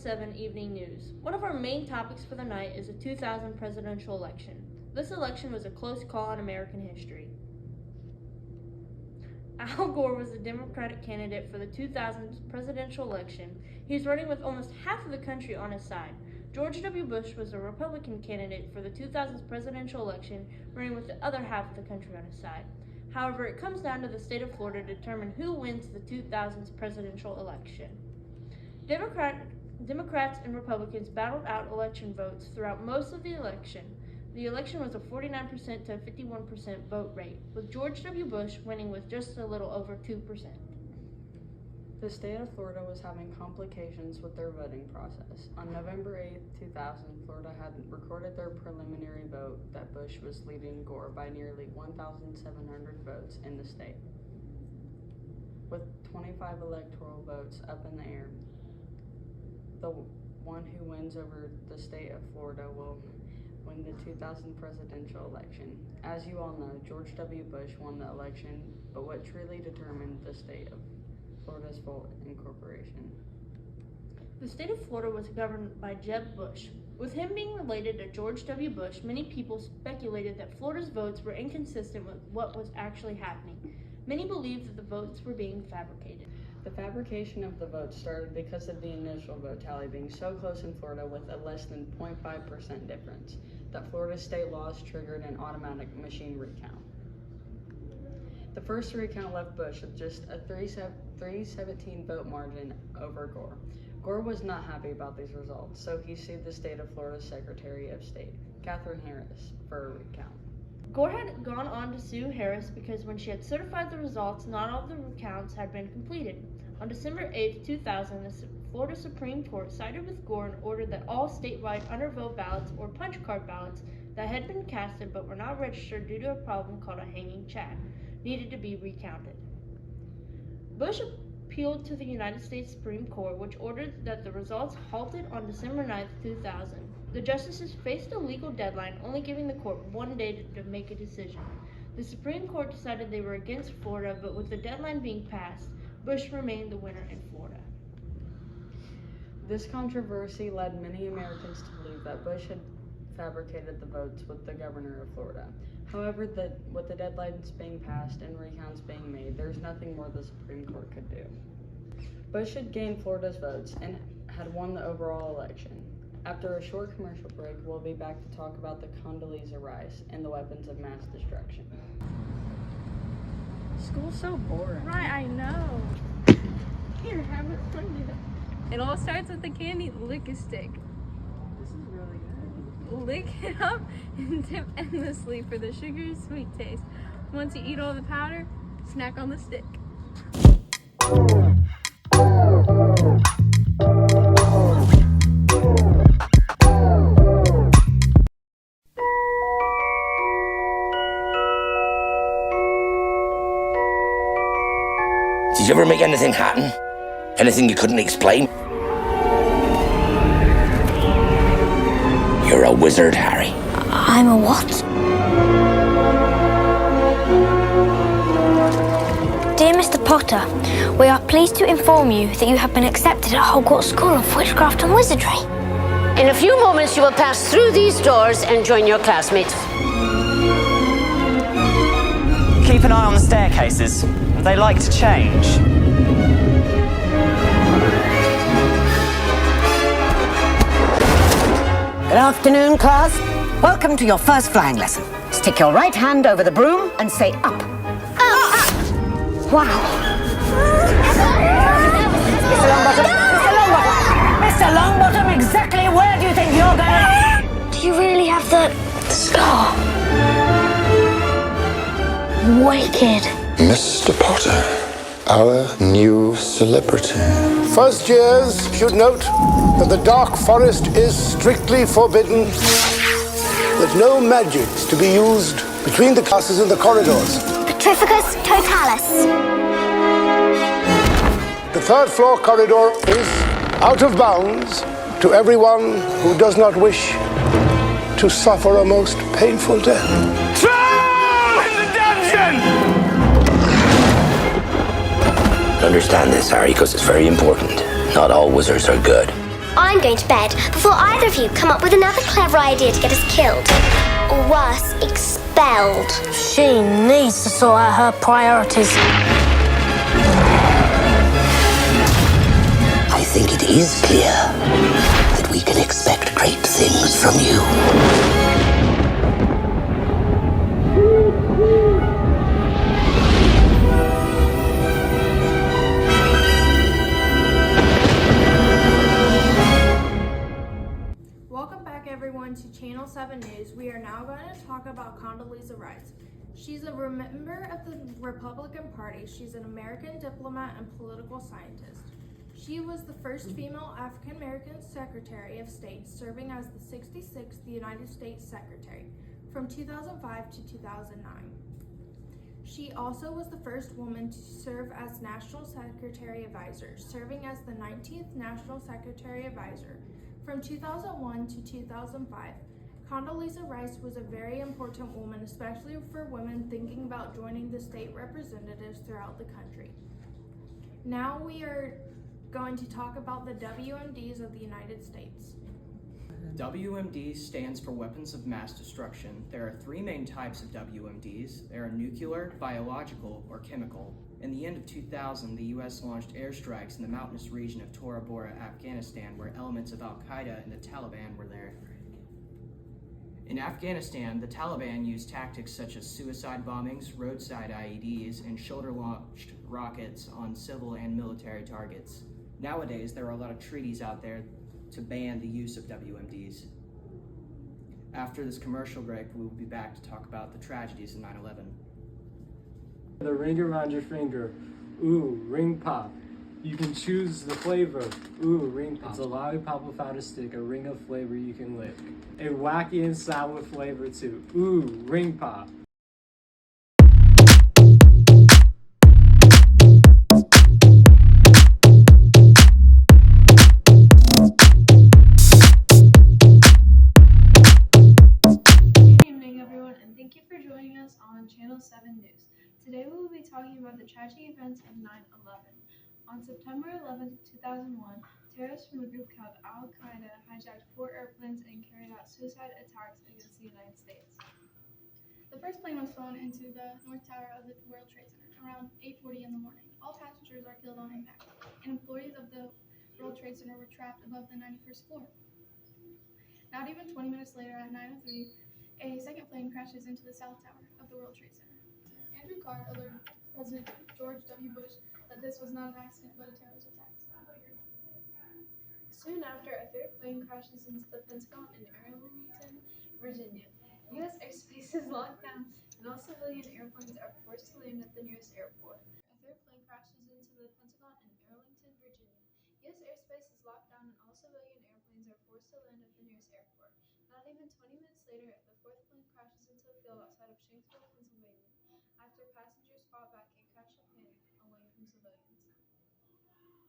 7 Evening News. One of our main topics for the night is the 2000 presidential election. This election was a close call in American history. Al Gore was the Democratic candidate for the 2000 presidential election. He was running with almost half of the country on his side. George W. Bush was a Republican candidate for the 2000 presidential election, running with the other half of the country on his side. However, it comes down to the state of Florida to determine who wins the 2000 presidential election. Democrats and Republicans battled out election votes throughout most of the election. The election was a 49% to a 51% vote rate, with George W. Bush winning with just a little over 2%. The state of Florida was having complications with their voting process. On November 8, 2000, Florida had recorded their preliminary vote that Bush was leading Gore by nearly 1,700 votes in the state. With 25 electoral votes up in the air, the one who wins over the state of Florida will win the 2000 presidential election. As you all know, George W. Bush won the election, but what truly determined the state of Florida's full incorporation? The state of Florida was governed by Jeb Bush. With him being related to George W. Bush, many people speculated that Florida's votes were inconsistent with what was actually happening. Many believed that the votes were being fabricated. The fabrication of the votes started because of the initial vote tally being so close in Florida with a less than 0.5% difference that Florida state laws triggered an automatic machine recount. The first recount left Bush with just a 317 vote margin over Gore. Gore was not happy about these results, so he sued the state of Florida's Secretary of State, Katherine Harris, for a recount. Gore had gone on to sue Harris because when she had certified the results, not all of the recounts had been completed. On December 8, 2000, the Florida Supreme Court sided with Gore and ordered that all statewide undervote ballots or punch card ballots that had been casted but were not registered due to a problem called a hanging chad needed to be recounted. Bush appealed to the United States Supreme Court, which ordered that the results halted on December 9, 2000. The justices faced a legal deadline, only giving the court 1 day to make a decision. The Supreme Court decided they were against Florida, but with the deadline being passed, Bush remained the winner in Florida. This controversy led many Americans to believe that Bush had fabricated the votes with the governor of Florida. However, with the deadlines being passed and recounts being made, there's nothing more the Supreme Court could do. Bush had gained Florida's votes and had won the overall election. After a short commercial break, we'll be back to talk about the Condoleezza Rice and the weapons of mass destruction. School's so boring. Right, I know. Here, have it funded. It all starts with the candy lick-a-stick. This is really good. Lick it up and dip endlessly for the sugary sweet taste. Once you eat all the powder, snack on the stick. Did you ever make anything happen? Anything you couldn't explain? You're a wizard, Harry. I'm a what? Dear Mr. Potter, we are pleased to inform you that you have been accepted at Hogwarts School of Witchcraft and Wizardry. In a few moments, you will pass through these doors and join your classmates. Keep an eye on the staircases. They like to change. Good afternoon, class. Welcome to your first flying lesson. Stick your right hand over the broom and say up. Wow. Mr. Longbottom! Mr. Longbottom! Mr. Longbottom, exactly where do you think you're going? Do you really have the... Wicked. Mr. Potter, our new celebrity. First years should note that the Dark Forest is strictly forbidden, that no magic's to be used between the classes and the corridors. Petrificus totalis. The third floor corridor is out of bounds to everyone who does not wish to suffer a most painful death. In the dungeon! Understand this, Harry, because it's very important. Not all wizards are good. I'm going to bed before either of you come up with another clever idea to get us killed. Or worse, expelled. She needs to sort out her priorities. I think it is clear that we can expect great things from you. Welcome back everyone to Channel 7 News. We are now going to talk about Condoleezza Rice. She's a member of the Republican Party. She's an American diplomat and political scientist. She was the first female African American Secretary of State, serving as the 66th United States Secretary from 2005 to 2009. She also was the first woman to serve as National Secretary Advisor, serving as the 19th National Secretary Advisor from 2001 to 2005. Condoleezza Rice was a very important woman, especially for women thinking about joining the state representatives throughout the country. Now we are going to talk about the WMDs of the United States. WMD stands for Weapons of Mass Destruction. There are three main types of WMDs. They are nuclear, biological, or chemical. In the end of 2000, the U.S. launched airstrikes in the mountainous region of Tora Bora, Afghanistan, where elements of Al-Qaeda and the Taliban were there. In Afghanistan, the Taliban used tactics such as suicide bombings, roadside IEDs, and shoulder-launched rockets on civil and military targets. Nowadays, there are a lot of treaties out there to ban the use of WMDs. After this commercial break, we will be back to talk about the tragedies of 9/11. The ring around your finger. Ooh, ring pop. You can choose the flavor. Ooh, ring pop. It's a lollipop without a stick, a ring of flavor you can lick. A wacky and sour flavor too. Ooh, ring pop. Good evening, everyone, and thank you for joining us on Channel 7 News. Today we will be talking about the tragic events of 9/11. On September 11, 2001, terrorists from a group called Al-Qaeda hijacked 4 airplanes and carried out suicide attacks against the United States. The first plane was flown into the North Tower of the World Trade Center around 8:40 in the morning. All passengers are killed on impact, and employees of the World Trade Center were trapped above the 91st floor. Not even 20 minutes later, at 9:03, a second plane crashes into the South Tower of the World Trade Center. Andrew Carr alerted President George W. Bush that this was not an accident but a terrorist attack. Soon after, a third plane crashes into the Pentagon in Arlington, Virginia. U.S. airspace is locked down, and all civilian airplanes are forced to land at the nearest airport. A third plane crashes into the Pentagon in Arlington, Virginia. U.S. airspace is locked down, and all civilian airplanes are forced to land at the nearest airport. Not even 20 minutes later, the fourth plane crashes into a field outside of Shanksville, Pennsylvania, after passengers fought back and crashed a panic away from civilians.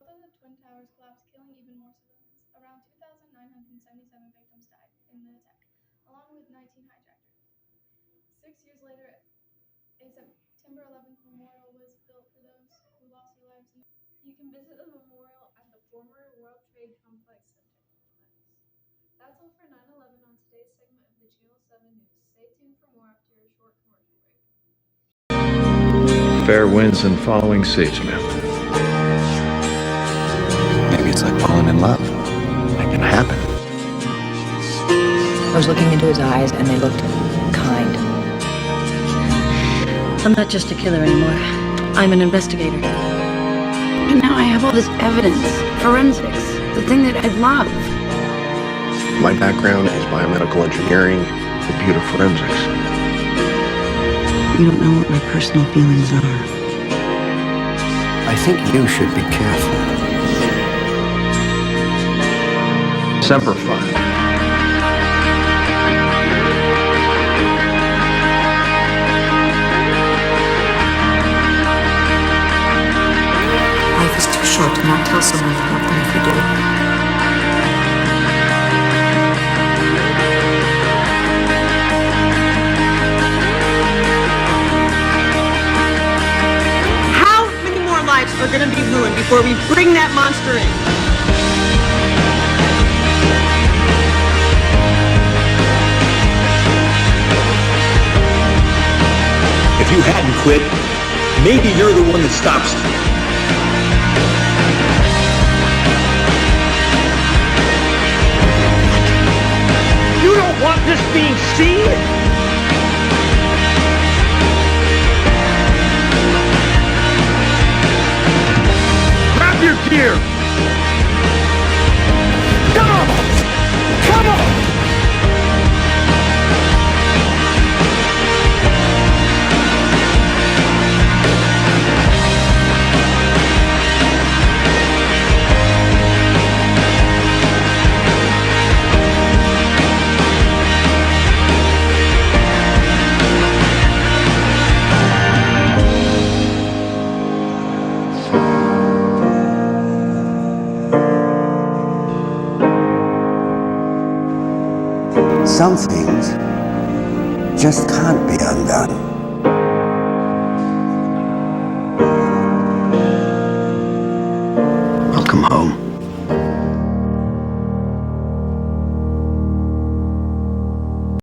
Both of the Twin Towers collapsed, killing even more civilians. Around 2,977 victims died in the attack, along with 19 hijackers. 6 years later, a September 11th memorial was built for those who lost their lives. You can visit the memorial at the former World Trade Complex Center. That's all for 9/11 on today's segment of the Channel 7 News. Stay tuned for more after a short commercial break. Fair winds and following seas, man. Maybe it's like falling in love. That can happen. I was looking into his eyes, and they looked kind. I'm not just a killer anymore. I'm an investigator. And now I have all this evidence, forensics, the thing that I love. My background is biomedical engineering, computer forensics. You don't know what my personal feelings are. I think you should be careful. Semper Fi. Life is too short to not tell someone you love them if you do. How many more lives are going to be ruined before we bring that monster in? If you hadn't quit, maybe you're the one that stops it. You don't want this being seen? Grab your gear! Come on! Come on! Some things just can't be undone.